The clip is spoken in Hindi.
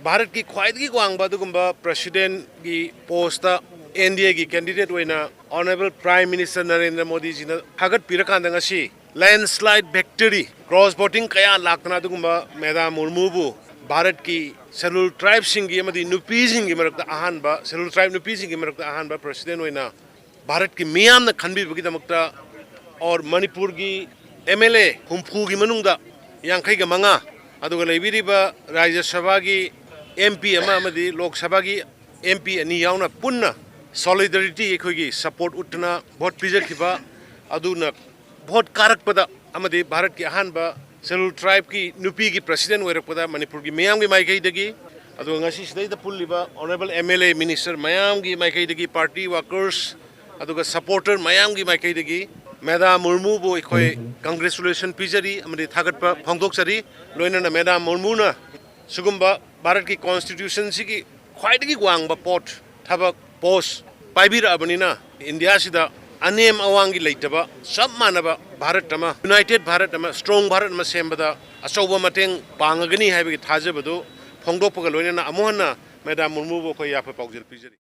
भारत की ख्वाइदगी वांगबा प्रेसिडेंट की पोस्ट इंडिया की candidate honourable prime minister Narendra Modi ji ने हागत पीरकांदा लैंडस्लाइड विक्ट्री क्रॉस वोटिंग कया लाक्तना मैदाम मुर्मू भारत की शेड्यूल ट्राइब सिंगी नुपीसिंगी मरक्ता अहानबा शेड्यूल ट्राइब नुपीसिंगी मरक्ता अहानबा प्रेसिडेंट भारत की मियाम खनबीबगीदमक्ता और मणिपुर की MLA हुम्फू की मनुंगदा यांखै का मंगा अदुगा लेबिरिबा राज्य सभा की MP लोक सभा की MP अनि यावना पुन्ना सॉलिडरिटी एखोगी सपोर्ट उठना भोट पिजखिबा अदुना भोट कारकपदा अमदि भारत की अहानबा शेड्यूल ट्राइब की नुपी की प्रेसिडेंट ओइरकपदा मणिपुर की मियाम की माइकैदगी अदुगा ngasi सिदैदा पुल्लिबा ऑनरेबल MLA मिनिस्टर मयाम की माइकैदगी पार्टी वर्कर्स अदुगा सपोर्टर मयाम की माइकैदगी मैदाम मुर्मू बो इखोय कांग्रेचुलेशन पिजरी अमदि थागतपा फोंदोकसरी लोइनना मैदाम मुर्मूना सुगुम्बा भारत की कॉन्स्टिट्यूशन की ख्वाइदगी वांगबा पोट थबक पोस्ट पाइबिराबनिना इंडिया सिदा अनेम अवांगी लेटबा सब मानबा भारत अमा यूनाइटेड भारत अमा स्ट्रॉन्ग भारत अमा सेमबदा अचौबा मतेंग पांगगनी हाइबगी थाजबदो फोंदोकपगा लोइनना अमोहना मैदाम मुर्मू बो खो याफा पाउजल पिजरी।